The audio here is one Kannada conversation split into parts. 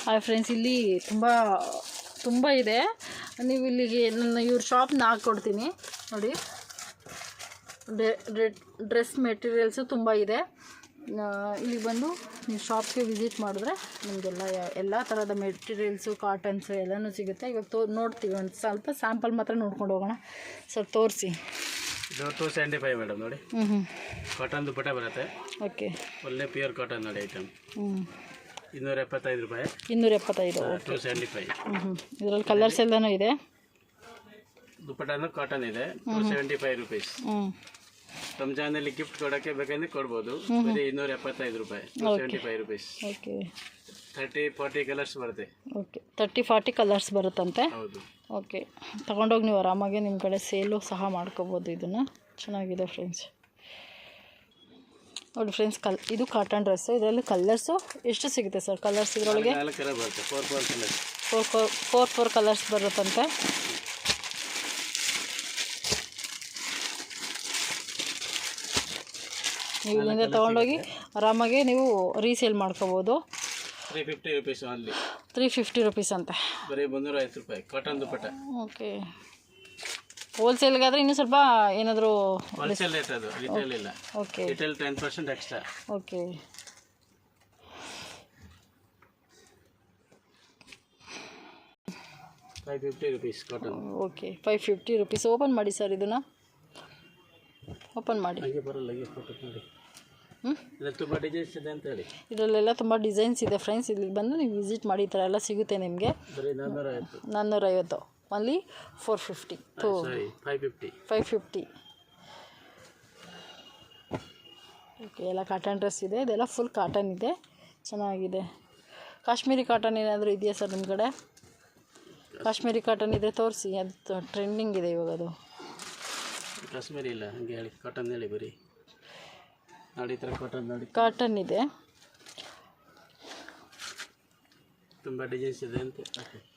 ಹಾಯ್ ಫ್ರೆಂಡ್ಸ್, ಇಲ್ಲಿ ತುಂಬ ಇದೆ. ನೀವು ಇಲ್ಲಿಗೆ ನನ್ನ ಇವ್ರ ಶಾಪ್ನ ಹಾಕ್ಕೊಡ್ತೀನಿ ನೋಡಿ. ಡ್ರೆಸ್ ಮೆಟೀರಿಯಲ್ಸು ತುಂಬ ಇದೆ. ಇಲ್ಲಿಗೆ ಬಂದು ನೀವು ಶಾಪ್ಗೆ ವಿಸಿಟ್ ಮಾಡಿದ್ರೆ ನಿಮಗೆಲ್ಲ ಎಲ್ಲ ಥರದ ಮೆಟೀರಿಯಲ್ಸು, ಕಾಟನ್ಸು ಎಲ್ಲನೂ ಸಿಗುತ್ತೆ. ಇವಾಗ ನೋಡ್ತೀವಿ, ಒಂದು ಸ್ವಲ್ಪ ಸ್ಯಾಂಪಲ್ ಮಾತ್ರ ನೋಡ್ಕೊಂಡು ಹೋಗೋಣ. ಸ್ವಲ್ಪ ತೋರಿಸಿ. ಇದು 275 ಮೇಡಮ್ ನೋಡಿ. ಕಾಟನ್ ದುಪ್ಪಟ್ಟ ಬರುತ್ತೆ. ಓಕೆ, ಒಳ್ಳೆ ಪ್ಯೂರ್ ಕಾಟನ್ ನೋಡಿ ಐಟಮ್. 275 ರೂಪಾಯಿ. 275. 275. ಇದರಲ್ಲಿ ಕಲರ್ಸ್ ಎಲ್ಲನೂ ಇದೆ. ದುಪ್ಪಟ್ಟನು ಕಾಟನ್ ಇದೆ. 275 ರುಪೀಸ್. ರಂಜಾನಲ್ಲಿ ಗಿಫ್ಟ್ ಕೊಡೋಕ್ಕೆ ಬೇಕಂದ್ರೆ ಕೊಡ್ಬೋದು. ಬರೀ 275 ರೂಪಾಯಿ. 275 ರುಪೀಸ್. ಓಕೆ, 30-40 ಕಲರ್ಸ್ ಬರುತ್ತೆ. ಓಕೆ, 30-40 ಕಲರ್ಸ್ ಬರುತ್ತಂತೆ. ಹೌದು. ಓಕೆ, ತಗೊಂಡೋಗಿ ನೀವು ಆರಾಮಾಗಿ ನಿಮ್ಮ ಕಡೆ ಸೇಲು ಸಹ ಮಾಡ್ಕೋಬೋದು. ಇದನ್ನು ಚೆನ್ನಾಗಿದೆ ಫ್ರೆಂಡ್ಸ್. ನೋಡಿ ಫ್ರೆಂಡ್ಸ್, ಇದು ಕಾಟನ್ ಡ್ರೆಸ್ಸು. ಇದರಲ್ಲಿ ಕಲರ್ಸು ಎಷ್ಟು ಸಿಗುತ್ತೆ ಸರ್? ಕಲರ್ಸ್ ಇದರೊಳಗೆ 4 ಕಲರ್ ಬರುತ್ತೆ. 4 ಕಲರ್ಸ್. 4 ಕಲರ್ಸ್ ಬರುತ್ತಂತೆ. ನೀವು ಇಲ್ಲಿಂದ ತೊಗೊಂಡೋಗಿ ಆರಾಮಾಗಿ ನೀವು ರೀಸೇಲ್ ಮಾಡ್ಕೋಬೋದು. 350 ರುಪೀಸ್ ಓನ್ಲಿ. 350 ರುಪೀಸ್ ಅಂತೆ. ಬರೀ 350 ರೂಪಾಯಿ ಕಾಟನ್ ದುಪ್ಪಟ್ಟ. ಓಕೆ, ಹೋಲ್ಸೇಲ್ಗಾದರೆ ಇನ್ನೂ ಸ್ವಲ್ಪ ಏನಾದರೂ ಹೋಲ್ಸೇಲ್ ರೇಟ್ ಅದು, ರಿಟೇಲ್ ಇಲ್ಲ. Okay, retail 10% extra. Okay, $550 rupees cotton. Okay, 550 rupees. Open ಮಾಡಿ ಸರ್, ಇದನ್ನು ಓಪನ್ ಮಾಡಿ. ಹಾಗೆ ಬರಲ್ಲ, ಹಾಗೆ ಫೋಟೋ ಮಾಡಿ. ಇದರಲ್ಲಿ ತುಂಬ ಡಿಸೈನ್ಸ್ ಇದೆ ಅಂತ ಹೇಳಿ. ಇದರಲ್ಲೆಲ್ಲ ತುಂಬ ಡಿಸೈನ್ಸ್ ಇದೆ ಫ್ರೆಂಡ್ಸ್. ಇಲ್ಲಿಗೆ ಬಂದು ನೀವು ವಿಸಿಟ್ ಮಾಡಿ, ಈ ಥರ ಎಲ್ಲ ಸಿಗುತ್ತೆ ನಿಮಗೆ. ಬರೀ 450. 450 ಓನ್ಲಿ 450. 550. ಓಕೆ, ಎಲ್ಲ ಕಾಟನ್ ಡ್ರೆಸ್ ಇದೆ. ಇದೆಲ್ಲ ಫುಲ್ ಕಾಟನ್ ಇದೆ, ಚೆನ್ನಾಗಿದೆ. ಕಾಶ್ಮೀರಿ ಕಾಟನ್ ಏನಾದರೂ ಇದೆಯಾ ಸರ್ ನಿಮ್ಮ ಕಡೆ? ಕಾಶ್ಮೀರಿ ಕಾಟನ್ ಇದೆ ತೋರಿಸಿ. ಅದು ಟ್ರೆಂಡಿಂಗ್ ಇದೆ ಇವಾಗ. ಅದು ಕಾಶ್ಮೀರಿ ಇಲ್ಲ, ಹಂಗೆ ಹೇಳಿ ಕಾಟನ್ ಹೇಳಿ. ಬರೀ ನೋಡಿ, ಈ ಥರ ಕಾಟನ್ ನೋಡಿ. ಕಾಟನ್ ಇದೆ, ತುಂಬ ಡಿಸೈನ್ಸ್ ಇದೆ ಅಂತ.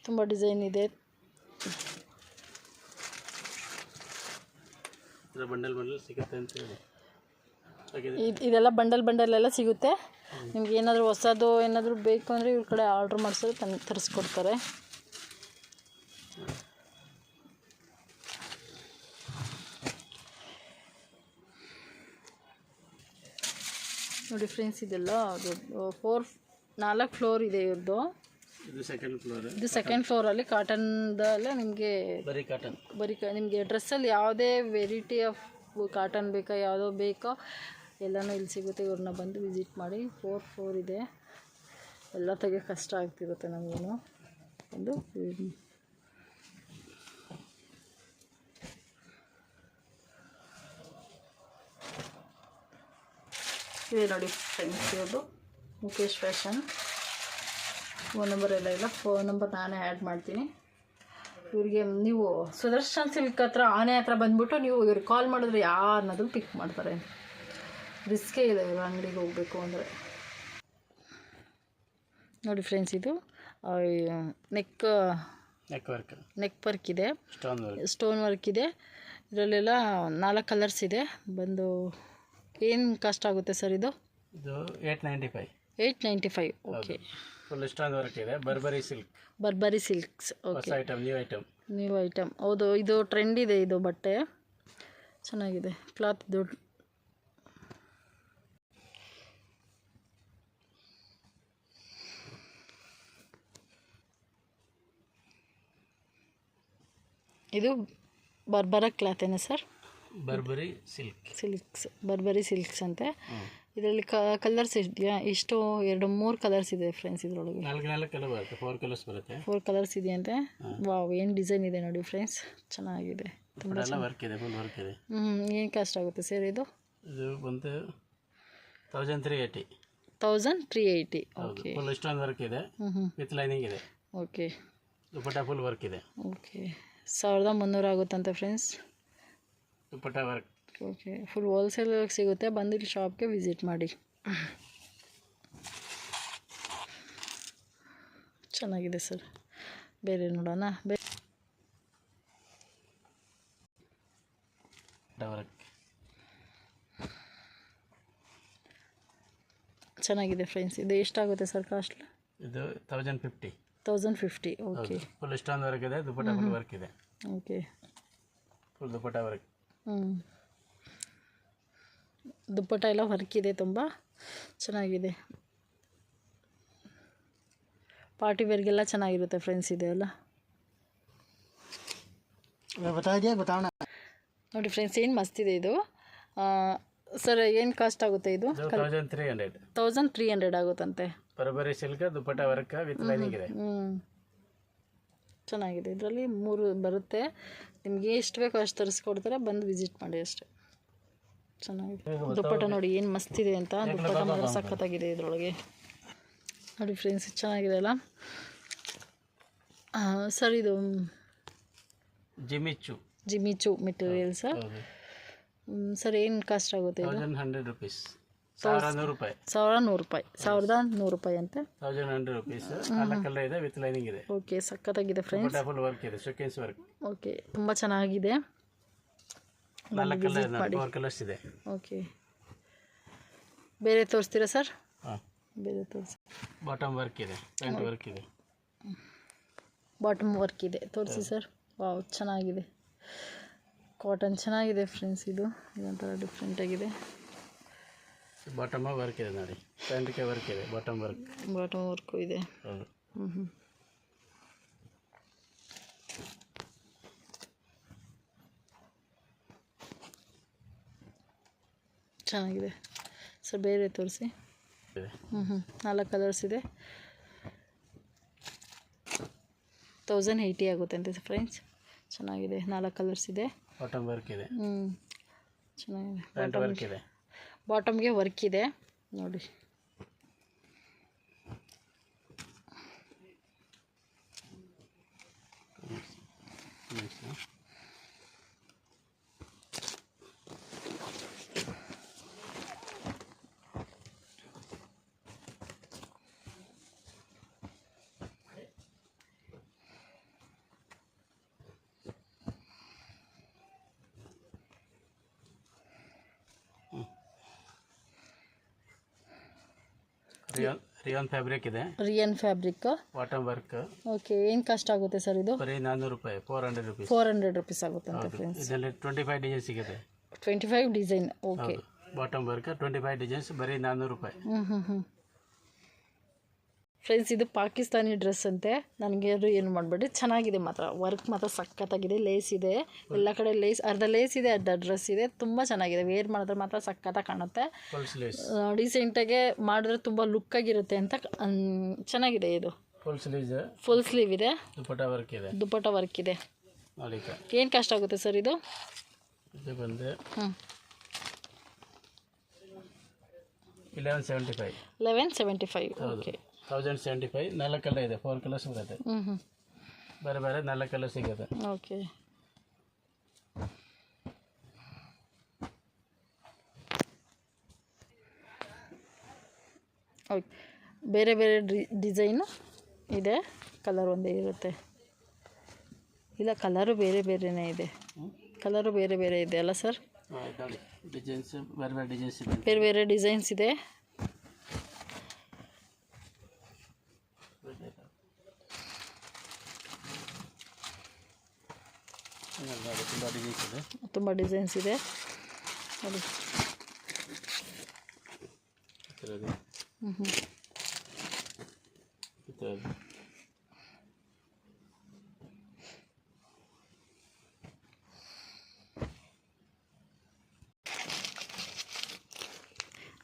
ತುಂಬ ಡಿಸೈನ್ ಇದೆ. ಬಂಡಲ್ ಸಿಗುತ್ತೆ ಅಂತ ಹೇಳಿ. ಇದೆಲ್ಲ ಬಂಡಲ್ ಎಲ್ಲ ಸಿಗುತ್ತೆ. ನಿಮ್ಗೆ ಏನಾದರೂ ಹೊಸದು ಏನಾದರೂ ಬೇಕು ಅಂದರೆ ಇವ್ರ ಕಡೆ ಆರ್ಡ್ರ್ ಮಾಡಿಸಿದ್ರೆ ತರಿಸ್ಕೊಡ್ತಾರೆ. ನೋಡಿ ಫ್ರೆಂಡ್ಸ್, ಇದೆಲ್ಲ 4 ಫ್ಲೋರ್ ಇದೆ ಇವ್ರದ್ದು. ಇದು ಸೆಕೆಂಡ್ ಫ್ಲೋರಲ್ಲಿ ಕಾಟನ್ದಲ್ಲೇ ನಿಮಗೆ ಬರೀ ನಿಮಗೆ ಡ್ರೆಸ್ಸಲ್ಲಿ ಯಾವುದೇ ವೆರೈಟಿ ಆಫ್ ಕಾಟನ್ ಬೇಕಾ, ಯಾವುದೋ ಬೇಕೋ ಎಲ್ಲನೂ ಇಲ್ಲಿ ಸಿಗುತ್ತೆ. ಇವ್ರನ್ನ ಬಂದು ವಿಸಿಟ್ ಮಾಡಿ. 4 ಫ್ಲೋರ್ ಇದೆ. ಎಲ್ಲ ತೆಗಿಯೋಕ್ಕೆ ಕಷ್ಟ ಆಗ್ತಿರುತ್ತೆ ನಮಗೇನು. ಒಂದು ಇದೆ ನೋಡಿ ಫ್ರೆಂಡ್ಸ್, ಇರೋದು ಮುಖೇಶ್ ಫ್ಯಾಷನ್. ಫೋನ್ ನಂಬರ್ ಎಲ್ಲ ಇಲ್ಲ. ಫೋನ್ ನಂಬರ್ ನಾನೇ ಆ್ಯಡ್ ಮಾಡ್ತೀನಿ. ಇವ್ರಿಗೆ ನೀವು ಸುದರ್ಶನ್ ಸಿಲ್ಕ್ ಹತ್ರ, ಆನೆ ಹತ್ರ ಬಂದುಬಿಟ್ಟು ನೀವು ಇವ್ರಿಗೆ ಕಾಲ್ ಮಾಡಿದ್ರೆ ಯಾರನ್ನಾದ್ರೂ ಪಿಕ್ ಮಾಡ್ತಾರೆ. ರಿಸ್ಕೇ ಇದೆ ಇವ್ರ ಅಂಗಡಿಗೆ ಹೋಗಬೇಕು ಅಂದರೆ. ನೋಡಿ ಫ್ರೆಂಡ್ಸ್, ಇದು ನೆಕ್ ವರ್ಕ್ ಇದೆ, ಸ್ಟೋನ್ ವರ್ಕ್ ಇದೆ. ಇದರಲ್ಲೆಲ್ಲ 4 ಕಲರ್ಸ್ ಇದೆ. ಬಂದು ಏನು ಕಾಸ್ಟ್ ಆಗುತ್ತೆ ಸರ್ ಇದು? 895. ಓಕೆ, ಫುಲ್ ಸ್ಟೋನ್ ವರ್ಕ್ ಇದೆ. ಬರ್ಬರಿ ಸಿಲ್ಕ್ಸ್. Okay, new item. ಹೌದು, ಇದು ಟ್ರೆಂಡ್ ಇದೆ. ಇದು ಬಟ್ಟೆ ಚೆನ್ನಾಗಿದೆ. ಕ್ಲಾತ್ ದೊಡ್ಡ ಇದು ಬರ್ಬರ ಕ್ಲಾತ್ ಏನೋ ಸರ್? ಬರ್ಬರಿ ಸಿಲ್ಕ್ಸ್ ಅಂತೆ. ಇದರಲ್ಲಿ ಕಲರ್ಸ್ ಇದೆಯಾ? ಇಷ್ಟು 2-3 ಕಲರ್ಸ್ ಇದೆ ಫ್ರೆಂಡ್ಸ್. ಇದರೊಳಗೆ 4 ಕಲರ್ ಬರುತ್ತೆ. 4 ಕಲರ್ಸ್ ಬರುತ್ತೆ. 4 ಕಲರ್ಸ್ ಇದೆಯಂತೆ. ವಾವ್, ಏನು ಡಿಸೈನ್ ಇದೆ ನೋಡಿ ಫ್ರೆಂಡ್ಸ್, ಚೆನ್ನಾಗಿದೆ. ತುಂಬ ವರ್ಕ್ ಇದೆ, ಫುಲ್ ವರ್ಕ್ ಇದೆ. ಏನು ಕಾಸ್ಟ್ ಆಗುತ್ತೆ ಸರ್ ಇದು? ಇದು ಬಂದು 1380. 1380. ಓಕೆ, ಫುಲ್ ಸ್ಟೋನ್ ವರ್ಕ್ ಇದೆ, ವಿತ್ ಲೈನಿಂಗ್ ಇದೆ. ಓಕೆ, ದುಪ್ಪಟ್ಟ ಫುಲ್ ವರ್ಕ್ ಇದೆ. ಓಕೆ, 1300 ಆಗುತ್ತಂತೆ ಫ್ರೆಂಡ್ಸ್, ದುಪ್ಪಟ್ಟ ವರ್ಕ್. ಓಕೆ, ಫುಲ್ ಹೋಲ್ಸೇಲ್ ಸಿಗುತ್ತೆ. ಬಂದು ಇಲ್ಲಿ ಶಾಪ್ಗೆ ವಿಸಿಟ್ ಮಾಡಿ. ಚೆನ್ನಾಗಿದೆ ಸರ್. ಬೇರೆ ನೋಡೋಣ. ಚೆನ್ನಾಗಿದೆ ಫ್ರೆಂಡ್ಸ್. ಇದು ಎಷ್ಟಾಗುತ್ತೆ ಸರ್ ಕಾಸ್ಟ್? ಇದು 1050. 1050. ಓಕೆ. ಫುಲ್ ಸ್ಟೋನ್ ವರ್ಕ್ ಇದೆ, ದುಪಟ್ಟ ಫುಲ್ ವರ್ಕ್ ಇದೆ. Okay. Full dupatta work. Dupatta ಎಲ್ಲ ವರ್ಕ್ ಇದೆ, ತುಂಬ ಚೆನ್ನಾಗಿದೆ. ಪಾರ್ಟಿ ವೇರ್ಗೆಲ್ಲ ಚೆನ್ನಾಗಿರುತ್ತೆ ಫ್ರೆಂಡ್ಸ್ ಇದೆ ಅಲ್ಲ. ನೋಡಿ ಫ್ರೆಂಡ್ಸ್ ಏನು ಮಸ್ತಿದೆ ಇದು. ಸರ್ ಏನು ಕಾಸ್ಟ್ ಆಗುತ್ತೆ ಇದು? 1300 ಆಗುತ್ತಂತೆ. ಬರಬರಿ silk dupatta work with lining ಇದೆ. ಚೆನ್ನಾಗಿದೆ. ಇದರಲ್ಲಿ 3 ಬರುತ್ತೆ. ನಿಮಗೆ ಎಷ್ಟು ಬೇಕೋ ಅಷ್ಟು ತರಿಸ್ಕೊಡ್ತಾರೆ, ಬಂದು ವಿಸಿಟ್ ಮಾಡಿ ಅಷ್ಟೇ. ಚೆನ್ನಾಗಿದೆ. ದುಪ್ಪಟ್ಟ ನೋಡಿ ಏನು ಮಸ್ತಿದೆ ಅಂತ. ದುಪ್ಪಟ್ಟ ಮಾತ್ರ ಸಖತ್ತಾಗಿದೆ ಇದರೊಳಗೆ. ನೋಡಿ ಫ್ರೆಂಡ್ಸ್ ಚೆನ್ನಾಗಿದೆ ಅಲ್ಲ ಸರ್. ಇದು ಜಿಮಿಚು ಮೆಟೀರಿಯಲ್ಸ್ ಸರ್. ಏನು ಕಾಸ್ಟ್ ಆಗುತ್ತೆ ಇದು? 1100 ರೂಪೀಸ್. 1100 ರೂಪಾಯಿ. 1100 ರೂಪಾಯಿ ಅಂತೆ. 1100 ರೂಪೀಸ್. 4 ಕಲರ್ ಇದೆ, ವಿತ್ ಲೈನಿಂಗ್ ಇದೆ. ಓಕೆ, ಸಖತ್ತಾಗಿದೆ ಫ್ರೆಂಡ್ಸ್. ಫುಲ್ ವರ್ಕ್ ಇದೆ, ಸೀಕ್ವೆನ್ಸ್ ವರ್ಕ್. ಓಕೆ, ತುಂಬ ಚೆನ್ನಾಗಿದೆ. 4 ಕಲರ್, 4 ಕಲರ್ಸ್ ಇದೆ. ಓಕೆ, ಬೇರೆ ತೋರಿಸ್ತೀರಾ ಸರ್? ಹಾಂ, ಬೇರೆ ತೋರಿಸಿ. ಬಾಟಮ್ ವರ್ಕ್ ಇದೆ, ಪ್ಯಾಂಟ್ ವರ್ಕ್ ಇದೆ. ಬಾಟಮ್ ವರ್ಕ್ ಇದೆ, ತೋರಿಸಿ ಸರ್. ವಾವ್, ಚೆನ್ನಾಗಿದೆ. ಕಾಟನ್ ಚೆನ್ನಾಗಿದೆ ಫ್ರೆಂಡ್ಸ್. ಇದು ಇದೊಂಥರ ಡಿಫ್ರೆಂಟ್ ಆಗಿದೆ. ಬಾಟಮ್ ವರ್ಕ್ ಇದೆ ನೋಡಿ, ಪ್ಯಾಂಟ್ಗೆ ವರ್ಕ್ ಇದೆ, ಬಾಟಮ್ ವರ್ಕು ಇದೆ. ಹೌದು. ಚೆನ್ನಾಗಿದೆ ಸರ್. ಬೇರೆ ತೋರಿಸಿ. 4 ಕಲರ್ಸ್ ಇದೆ. 1080 ಆಗುತ್ತೆ ಅಂತೆ ಫ್ರೆಂಡ್ಸ್. ಚೆನ್ನಾಗಿದೆ. 4 ಕಲರ್ಸ್ ಇದೆ. ಬಾಟಮ್ ವರ್ಕ್ ಇದೆ. ಚೆನ್ನಾಗಿದೆ. ಪ್ಯಾಂಟ್ ವರ್ಕ್ ಇದೆ. ಬಾಟಮ್ಗೆ ವರ್ಕ್ ಇದೆ ನೋಡಿ. ರಿಯಾನ್ ಫ್ಯಾಬ್ರಿಕ್ ಇದೆ. Rayon fabric, bottom work. Okay, ಏನು ಕಾಸ್ಟ್ ಆಗುತ್ತೆ ಸರ್ ಇದು? ಬರೀ 400 ರೂಪಾಯಿ. 400 ರೂಪೀಸ್. 400 ರೂಪೀಸ್ ಆಗುತ್ತೆ ಅಂತ ಫ್ರೆಂಡ್ಸ್. ಇದರಲ್ಲಿ 25 ಡಿಸೈನ್ ಸಿಗುತ್ತೆ. 25 design. Okay, bottom work 25 designs, ಬರೀ 400 ರೂಪಾಯಿ. ಫ್ರೆಂಡ್ಸ್ ಇದು ಪಾಕಿಸ್ತಾನಿ ಡ್ರೆಸ್ ಅಂತೆ. ನನಗೆ ಅದು ಏನು ಮಾಡಬೇಡಿ, ಚೆನ್ನಾಗಿದೆ ಮಾತ್ರ. ವರ್ಕ್ ಮಾತ್ರ ಸಖತ್ತಾಗಿದೆ. ಲೇಸ್ ಇದೆ ಎಲ್ಲ ಕಡೆ. ಲೇಸ್ ಅರ್ಧ ಲೇಸ್ ಇದೆ, ಅರ್ಧ ಡ್ರೆಸ್ ಇದೆ. ತುಂಬ ಚೆನ್ನಾಗಿದೆ. ವೇರ್ ಮಾಡಿದ್ರೆ ಮಾತ್ರ ಸಖತ್ತಾಗಿ ಕಾಣುತ್ತೆ. ಡೀಸೆಂಟಾಗೆ ಮಾಡಿದ್ರೆ ತುಂಬ ಲುಕ್ಕಾಗಿರುತ್ತೆ ಅಂತ. ಚೆನ್ನಾಗಿದೆ ಇದು. ಫುಲ್ ಸ್ಲೀವ್ ಇದೆ. ದುಪಟ್ಟ ವರ್ಕ್ ಇದೆ. ಏನು ಕಾಸ್ಟ್ ಆಗುತ್ತೆ ಸರ್ ಇದು? ಇದು ಬಂದು 1175. ಓಕೆ, 1075. 4 ಕಲರ್ ಇದೆ, 4 ಕಲರ್ಸ್ ಬರುತ್ತೆ. ಬೇರೆ ಬೇರೆ 4 ಕಲರ್ ಸಿಗುತ್ತೆ. Okay, okay. ಬೇರೆ ಬೇರೆ ಡಿಸೈನು ಇದೆ. ಕಲರ್ ಒಂದೇ ಇರುತ್ತೆ. ಇಲ್ಲ, ಕಲರು ಬೇರೆ ಬೇರೆನೇ ಇದೆ. ಕಲರು ಬೇರೆ ಬೇರೆ ಇದೆ ಅಲ್ಲ ಸರ್? ಡಿಸೈನ್ಸ್ ಬೇರೆ ಬೇರೆ ಡಿಸೈನ್ಸ್ ಇದೆ. ಬೇರೆ ಬೇರೆ ಡಿಸೈನ್ಸ್ ಇದೆ. ತುಂಬ ಡಿಸೈನ್ಸ್ ಇದೆ ನೋಡಿ.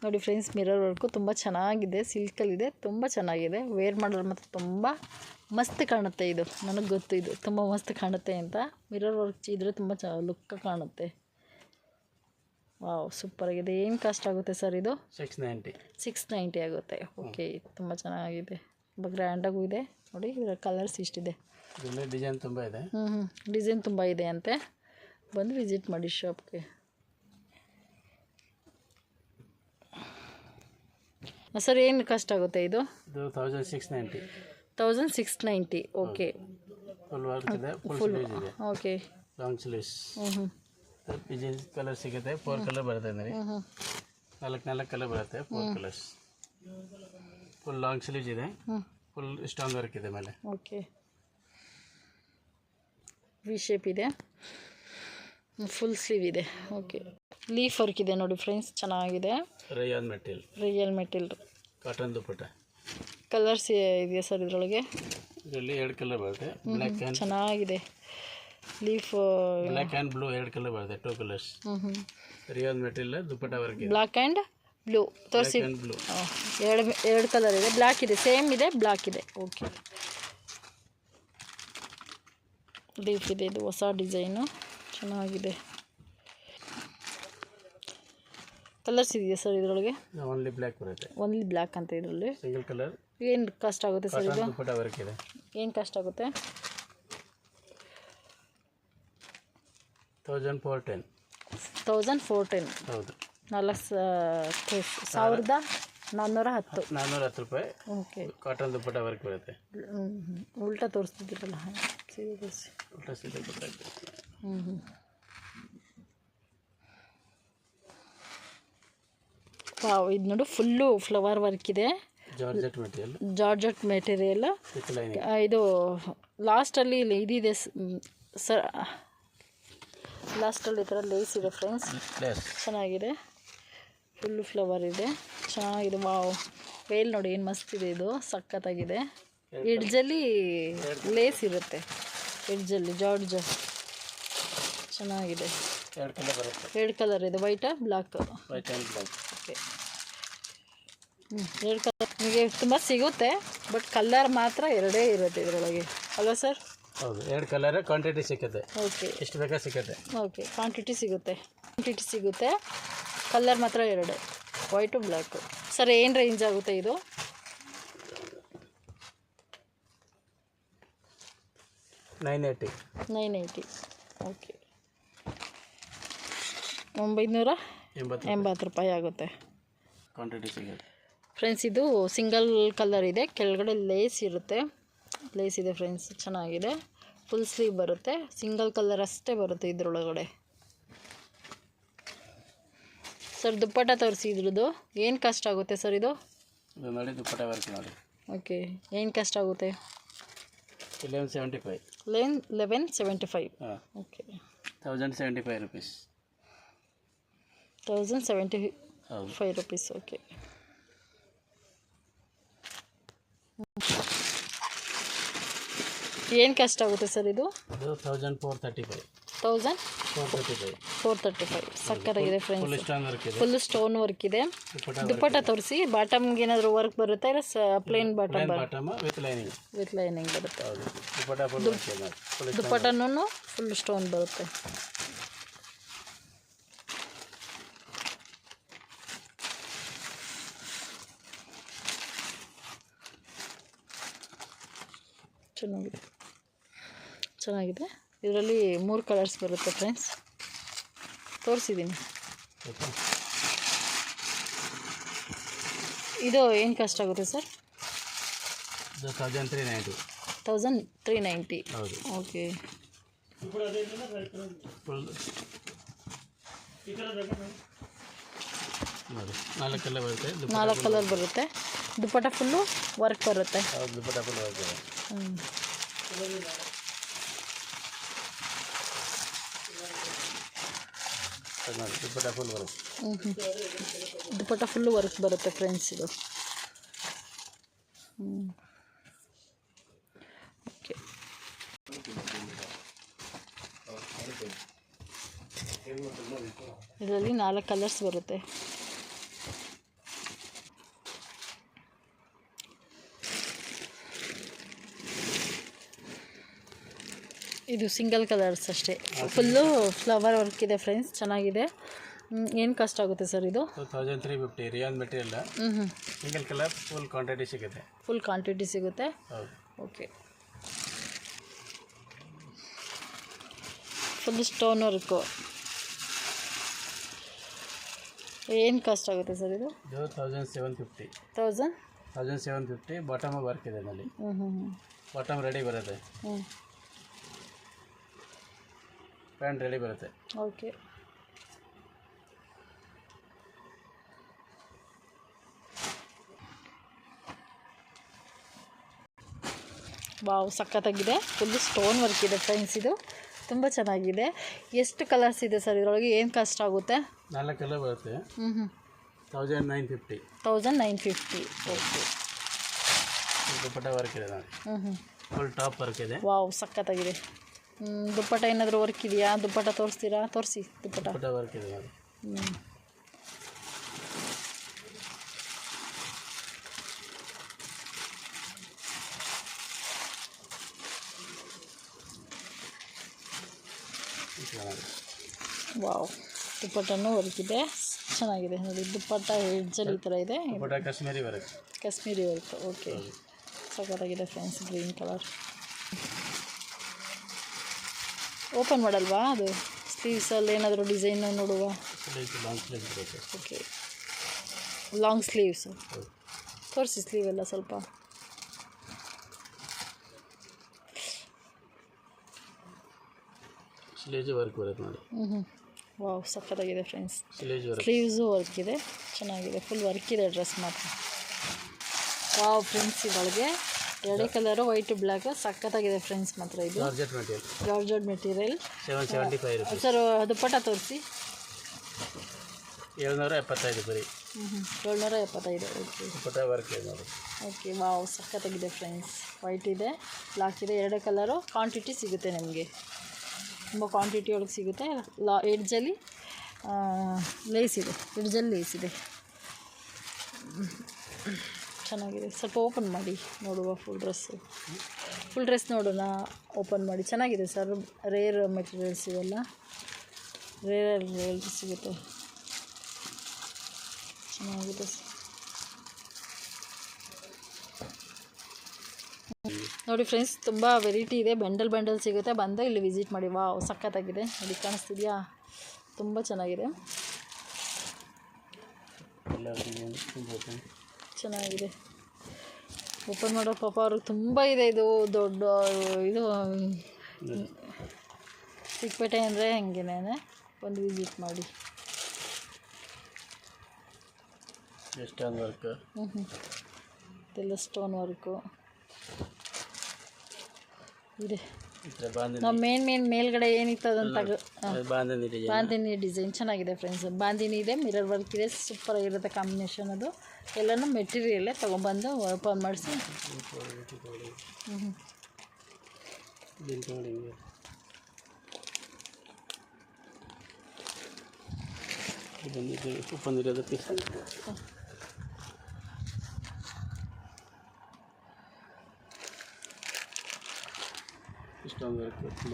ನೋಡಿ ಫ್ರೆಂಡ್ಸ್, ಮಿರರ್ ವರ್ಕು ತುಂಬ ಚೆನ್ನಾಗಿದೆ. ಸಿಲ್ಕಲ್ಲಿದೆ, ತುಂಬ ಚೆನ್ನಾಗಿದೆ. ವೇರ್ ಮಾಡಿದ್ರೆ ಮಾತ್ರ ತುಂಬ ಮಸ್ತ್ ಕಾಣುತ್ತೆ. ಇದು ನನಗೆ ಗೊತ್ತು, ಇದು ತುಂಬ ಮಸ್ತ್ ಕಾಣುತ್ತೆ ಅಂತ. ಮಿರರ್ ವರ್ಕ್ ಇದ್ದರೆ ತುಂಬ ಲುಕ್ ಕಾಣುತ್ತೆ. ವಾವ್, ಸೂಪರಾಗಿದೆ. ಏನು ಕಾಸ್ಟ್ ಆಗುತ್ತೆ ಸರ್ ಇದು? 690 ಆಗುತ್ತೆ. ಓಕೆ, ತುಂಬ ಚೆನ್ನಾಗಿದೆ. ತುಂಬ ಗ್ರ್ಯಾಂಡಾಗೂ ಇದೆ ನೋಡಿ. ಇದರ ಕಲರ್ಸ್ ಇಷ್ಟಿದೆ. ಡಿಸೈನ್ ತುಂಬ ಇದೆ. ಡಿಸೈನ್ ತುಂಬ ಇದೆ ಅಂತೆ. ಬಂದು ವಿಸಿಟ್ ಮಾಡಿ ಶಾಪ್ಗೆ. ಸರ್ ಏನು ಕಾಸ್ಟ್ ಆಗುತ್ತೆ ಇದು? 1690. ಓಕೆ, ಫುಲ್ ವರ್ಕ್ ಇದೆ, ಫುಲ್ ಸ್ಲೀವ್ಸ್ ಇದೆ. Okay, long sleeves. Design colour ಸಿಗುತ್ತೆ. 4 ಕಲರ್ ಬರುತ್ತೆ ಅಂದರೆ 4 ಕಲರ್ ಬರುತ್ತೆ. 4 ಕಲರ್ಸ್. ಫುಲ್ ಲಾಂಗ್ ಸ್ಲೀವ್ಸ್ ಇದೆ. ಫುಲ್ ಸ್ಟೋನ್ ವರ್ಕ್ ಇದೆ ಮೇಲೆ. ಓಕೆ, ವಿ ಶೇಪ್ ಇದೆ, ಫುಲ್ ಸ್ಲೀವ್ ಇದೆ. ಓಕೆ, ಲೀಫ್ ವರ್ಕ್ ಇದೆ ನೋಡಿ ಫ್ರೆಂಡ್ಸ್, ಚೆನ್ನಾಗಿದೆ. ರಿಯಲ್ ಮೆಟೀರಿಯಲ್ ಕಾಟನ್ ದುಪ್ಪಟ್ಟ. ಕಲರ್ಸ್ ಇದೆಯಾ ಸರ್ ಇದರೊಳಗೆ? ಇದರಲ್ಲಿ 2 ಕಲರ್ ಬರುತ್ತೆ, ಬ್ಲ್ಯಾಕ್ ಆ್ಯಂಡ್ ಚೆನ್ನಾಗಿದೆ. Leaf black and blue 2 colour ಬರುತ್ತೆ, 2 ಕಲರ್ಸ್. ರಿಯಲ್ ಮೆಟೀರಿಯಲ್ ದುಪ್ಪಟ್ಟ ವರ್ಕ್ ಇದೆ. ಬ್ಲ್ಯಾಕ್ ಆ್ಯಂಡ್ ಬ್ಲೂ ತೋರಿಸಿ. ಬ್ಲೂ ಎರಡು ಕಲರ್ ಇದೆ, ಬ್ಲ್ಯಾಕ್ ಇದೆ, ಸೇಮ್ ಇದೆ, ಬ್ಲ್ಯಾಕ್ ಇದೆ. ಓಕೆ, ಲೀಫ್ ಇದೆ, ಇದು ಹೊಸ ಡಿಸೈನು, ಚೆನ್ನಾಗಿದೆ. ಕಲರ್ಸ್ ಇದೆಯಾ ಸರ್ ಇದರೊಳಗೆ? ಓನ್ಲಿ ಬ್ಲ್ಯಾಕ್ ಬರುತ್ತೆ, ಓನ್ಲಿ ಬ್ಲ್ಯಾಕ್ ಅಂತ ಇದರಲ್ಲಿ. Single colour. ಏನು ಕಾಸ್ಟ್ ಆಗುತ್ತೆ ಸರ್ ಇದು? ದುಪ್ಪಟ್ಟ ವರ್ಕ್ ಇದೆ. ಏನು ಕಾಸ್ಟ್ ಆಗುತ್ತೆ? 1410. 1410. ಹೌದು, 4,410 ರೂಪಾಯಿ. ಓಕೆ, ಕಾಟನ್ ದುಪ್ಪಟ್ಟ ವರ್ಕ್ ಬರುತ್ತೆ. ಉಲ್ಟಾ ತೋರಿಸ್ತಿದ್ದೀರಲ್ಲ, ಉಲ್ಟಾ ಸೀದಾ ಗೊತ್ತಾಗ್ತದೆ. ವಾವ್, ಇದು ನೋಡು ಫುಲ್ಲು ಫ್ಲವರ್ ವರ್ಕ್ ಇದೆ. Georgette material. ಇದು ಲಾಸ್ಟಲ್ಲಿ ಇದಿದೆ ಸರ್, ಲಾಸ್ಟಲ್ಲಿ ಈ ಥರ ಲೇಸ್ ಇದೆ ಫ್ರೆಂಡ್ಸ್, ಚೆನ್ನಾಗಿದೆ. ಫುಲ್ಲು ಫ್ಲವರ್ ಇದೆ, ಚೆನ್ನಾಗಿದೆ. ವಾವ್, ವೇಲ್ ನೋಡಿ ಏನು ಮಸ್ತ್ ಇದೆ, ಇದು ಸಖತ್ತಾಗಿದೆ. ಎಡ್ಜಲ್ಲಿ ಲೇಸ್ ಇರುತ್ತೆ, ಎಡ್ಜಲ್ಲಿ ಜಾರ್ಜ್, ಚೆನ್ನಾಗಿದೆ. 2 ಕಲರ್ ಇದೆ, ವೈಟ್ ಬ್ಲ್ಯಾಕ್. ಓಕೆ, 2 ಕಲರ್ ನಿಮಗೆ ತುಂಬ ಸಿಗುತ್ತೆ, ಬಟ್ ಕಲರ್ ಮಾತ್ರ 2 ಇರುತ್ತೆ ಇದರೊಳಗೆ ಅಲ್ವಾ ಸರ್? ಹೌದು, 2 ಕಲರ್ ಕ್ವಾಂಟಿಟಿ ಸಿಗುತ್ತೆ. ಓಕೆ, ಎಷ್ಟು ಬೇಕಾ ಸಿಗುತ್ತೆ. ಓಕೆ, ಕ್ವಾಂಟಿಟಿ ಸಿಗುತ್ತೆ, ಕಲರ್ ಮಾತ್ರ 2, ವೈಟು ಬ್ಲ್ಯಾಕು. ಸರ್ ಏನು ರೇಂಜ್ ಆಗುತ್ತೆ ಇದು? 980. ಓಕೆ, 980 ರೂಪಾಯಿ ಆಗುತ್ತೆ. ಕ್ವಾಂಟಿಟಿ ಸಿಗುತ್ತೆ ಫ್ರೆಂಡ್ಸ್. ಇದು ಸಿಂಗಲ್ ಕಲರ್ ಇದೆ, ಕೆಳಗಡೆ ಲೇಸ್ ಇರುತ್ತೆ, ಲೇಸ್ ಇದೆ ಫ್ರೆಂಡ್ಸ್, ಚೆನ್ನಾಗಿದೆ. ಫುಲ್ ಸ್ಲೀವ್ ಬರುತ್ತೆ, ಸಿಂಗಲ್ ಕಲರ್ ಅಷ್ಟೇ ಬರುತ್ತೆ ಇದರೊಳಗಡೆ. ಸರ್ ದುಪ್ಪಟ್ಟ ತೋರಿಸಿ, ಇದ್ರದ್ದು ಏನು ಕಾಸ್ಟ್ ಆಗುತ್ತೆ ಸರ್ ಇದು? ನೋಡಿ, ದುಪ್ಪಟ್ಟ ವರ್ಕ್ ನೋಡಿ. ಓಕೆ, ಏನು ಕಾಸ್ಟ್ ಆಗುತ್ತೆ? 1175. 1175. Okay, 1075 rupees. 1075 rupees. ಓಕೆ, ಏನು ಕಾಸ್ಟ್ ಆಗುತ್ತೆ ಸರ್ ಇದು? 1435. 1435. ಸಕ್ಕತ್ತಾಗಿದೆ ಫ್ರೆಂಡ್ಸ್, ಫುಲ್ ಸ್ಟೋನ್ ವರ್ಕ್ ಇದೆ. ದುಪ್ಪಟ್ಟ ತೋರಿಸಿ. ಬಾಟಮ್ಗೆ ಏನಾದರೂ ವರ್ಕ್ ಬರುತ್ತೆ, ಇಲ್ಲ ಪ್ಲೇನ್ ಬಾಟಮ್ ವಿತ್ ಲೈನಿಂಗ್ ಬರುತ್ತೆ. ದುಪ್ಪಟ್ಟನೂ ಫುಲ್ ಸ್ಟೋನ್ ಬರುತ್ತೆ. ಚೆನ್ನಾಗಿದೆ. ಇದರಲ್ಲಿ 3 ಕಲರ್ಸ್ ಬರುತ್ತೆ ಫ್ರೆಂಡ್ಸ್, ತೋರಿಸಿದ್ದೀನಿ. ಇದು ಏನು ಕಾಸ್ಟ್ ಆಗುತ್ತೆ ಸರ್? 1390. ಓಕೆ, 4 ಕಲರ್ ಬರುತ್ತೆ. ದುಪ್ಪಟ್ಟ ಫುಲ್ಲು ವರ್ಕ್ ಬರುತ್ತೆ. ದುಪ್ಪಟ್ಟ ಫುಲ್ಲು ವರ್ಕ್ ಬರುತ್ತೆ ಫ್ರೆಂಡ್ಸ್ ಇದು. ಓಕೆ, ಇದರಲ್ಲಿ 4 ಕಲರ್ಸ್ ಬರುತ್ತೆ. ಇದು ಸಿಂಗಲ್ ಕಲರ್ಸ್ ಅಷ್ಟೇ, ಫುಲ್ಲು ಫ್ಲವರ್ ವರ್ಕ್ ಇದೆ ಫ್ರೆಂಡ್ಸ್, ಚೆನ್ನಾಗಿದೆ. ಏನು ಕಾಸ್ಟ್ ಆಗುತ್ತೆ ಸರ್ ಇದು? 1350. Rayon material, single colour, full quantity ಸಿಗುತ್ತೆ. Okay, full stone work. ಏನು ಕಾಸ್ಟ್ ಆಗುತ್ತೆ ಸರ್ ಇದು? 1750. ಬಾಟಮ್ ವರ್ಕ್ ಇದೆ ನಲ್ಲಿ, ಬಾಟಮ್ ರೆಡಿ ಬರುತ್ತೆ, ಪ್ಯಾಂಟ್ ರೆಡಿ ಬರುತ್ತೆ. ಓಕೆ, ವಾವ್ ಸಖತ್ತಾಗಿದೆ. ಫುಲ್ಲು ಸ್ಟೋನ್ ವರ್ಕ್ ಇದೆ ಫ್ರೆಂಡ್ಸ್. ಇದು ತುಂಬ ಚೆನ್ನಾಗಿದೆ. ಎಷ್ಟು ಕಲರ್ಸ್ ಇದೆ ಸರ್ ಇದರೊಳಗೆ? ಏನು ಕಾಸ್ಟ್ ಆಗುತ್ತೆ? 4 ಕಲರ್ ಬರುತ್ತೆ. 1950. 1950. ಓಕೆ. ದುಪ್ಪಟ್ಟ ವರ್ಕ್ ಇದೆ ನೋಡಿ. ಫುಲ್ ಟಾಪ್ ವರ್ಕ್ ಇದೆ. ವಾವ್ ಸಖತ್ತಾಗಿದೆ. ದುಪ್ಪಟ್ಟ ಏನಾದರೂ ವರ್ಕ್ ಇದೆಯಾ? ದುಪ್ಪಟ್ಟ ತೋರಿಸ್ತೀರಾ? ತೋರಿಸಿ ದುಪ್ಪಟ್ಟ ವರ್ಕ್ ಇದೆ ನೋಡಿ. ವಾವ್ ದುಪ್ಪಟ್ಟನೂ ವರ್ಕ್ ಇದೆ, ಚೆನ್ನಾಗಿದೆ ನೋಡಿ. ದುಪ್ಪಟ್ಟ ಎಡ್ಜಲ್ಲಿ ಈ ಥರ ಇದೆ. Kashmiri work. Kashmiri work. Okay ಸಖತ್ತಾಗಿದೆ ಫ್ರೆಂಡ್ಸ್. Green colour. ಓಪನ್ ಮಾಡಲ್ವಾ ಅದು? ಸ್ಲೀವ್ಸಲ್ಲಿ ಏನಾದರೂ ಡಿಸೈನ್ ನೋಡುವ? ಓಕೆ ಲಾಂಗ್ ಸ್ಲೀವ್ಸ್ ತೋರಿಸಿ. ಸ್ಲೀವ್ ಎಲ್ಲ ಸ್ವಲ್ಪ ವರ್ಕ್ ಬರುತ್ತೆ ನೋಡಿ. ವಾವ್ ಸಖತ್ತಾಗಿದೆ ಫ್ರೆಂಡ್ಸ್. ವರ್ಕ್. ಸ್ಲೀವ್ಸು ವರ್ಕ್ ಇದೆ, ಚೆನ್ನಾಗಿದೆ. ಫುಲ್ ವರ್ಕ್ ಇದೆ ಡ್ರೆಸ್ ಮಾತ್ರ. ವಾವ್ ಫ್ರೆಂಡ್ಸ್ ಇದೊಳಗೆ ಎರಡೇ ಕಲರು ವೈಟ್ ಬ್ಲ್ಯಾಕ್ ಸಖತ್ತಾಗಿದೆ ಫ್ರೆಂಡ್ಸ್ ಮಾತ್ರ. ಇದು ಜಾರ್ಜೆಟ್ ಮೆಟೀರಿಯಲ್. 775 ಸರ್ ದುಪ್ಪಟ್ಟ ತೋರಿಸಿ. 775 ಬರೀ. 775. ಓಕೆ ದುಪ್ಪಟ್ಟ ವರ್ಕ್ ಇದೆ ನೋಡಿ. ಓಕೆ ವಾವ್ ಸಖತ್ತಾಗಿದೆ ಫ್ರೆಂಡ್ಸ್. ವೈಟ್ ಇದೆ, ಬ್ಲ್ಯಾಕ್ ಇದೆ, ಎರಡೇ ಕಲರು. ಕ್ವಾಂಟಿಟಿ ಸಿಗುತ್ತೆ ನಿಮಗೆ, ತುಂಬ ಕ್ವಾಂಟಿಟಿ ಒಳಗೆ ಸಿಗುತ್ತೆ. ಎಡ್ಜಲ್ಲಿ ಲೇಸ್ ಇದೆ, ಎಡ್ಜಲ್ಲಿ ಲೇಸ್ ಇದೆ. ಚೆನ್ನಾಗಿದೆ. ಸ್ವಲ್ಪ ಓಪನ್ ಮಾಡಿ ನೋಡುವ. ಫುಲ್ ಡ್ರೆಸ್ ನೋಡೋಣ. ಓಪನ್ ಮಾಡಿ. ಚೆನ್ನಾಗಿದೆ ಸರ್. ರೇರ್ ಮೆಟೀರಿಯಲ್ಸ್ ಇವೆಲ್ಲ, ರೇರ್ ಸಿಗುತ್ತೆ. ಚೆನ್ನಾಗಿದೆ ಸರ್. ನೋಡಿ ಫ್ರೆಂಡ್ಸ್ ತುಂಬ ವೆರೈಟಿ ಇದೆ. ಬಂಡಲ್ ಸಿಗುತ್ತೆ. ಬಂದು ಇಲ್ಲಿ ವಿಸಿಟ್ ಮಾಡಿ. ವಾವ್ ಸಖತ್ತಾಗಿದೆ ನೋಡಿ. ಕಾಣಿಸ್ತಿದೆಯಾ? ತುಂಬ ಚೆನ್ನಾಗಿದೆ, ಚೆನ್ನಾಗಿದೆ. ಓಪನ್ ಮಾಡೋ ಪಾಪ ಅವ್ರಿಗೆ ತುಂಬ ಇದೆ. ಇದು ದೊಡ್ಡ ಇದು ಚಿಕ್ಕಪೇಟೆ ಅಂದರೆ ಹಂಗೇನೆ. ಒಂದು ವಿಸಿಟ್ ಮಾಡಿ. Stone work. ಇದೆಲ್ಲ ಸ್ಟೋನ್ ವರ್ಕು ಇದೆ. ನಾವು ಮೇಲ್ಗಡೆ ಏನಿತ್ತು ಅದನ್ನು ಬಾಂದಿನಿ ಡಿಸೈನ್ ಚೆನ್ನಾಗಿದೆ ಫ್ರೆಂಡ್ಸ್. ಬಾಂದಿನಿ ಇದೆ, ಮಿರರ್ ವರ್ಕ್ ಇದೆ, ಸೂಪರ್ ಆಗಿರುತ್ತೆ ಕಾಂಬಿನೇಷನ್. ಅದು ಎಲ್ಲನೂ ಮೆಟೀರಿಯಲ್ಲೇ ತೊಗೊಂಬಂದು ಓಪನ್ ಮಾಡಿಸಿ.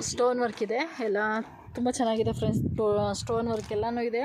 ಸ್ಟೋನ್ ವರ್ಕ್ ಇದೆ ಎಲ್ಲ ತುಂಬ ಚೆನ್ನಾಗಿದೆ ಫ್ರೆಂಡ್ಸ್. ಸ್ಟೋನ್ ವರ್ಕ್ ಎಲ್ಲನೂ ಇದೆ.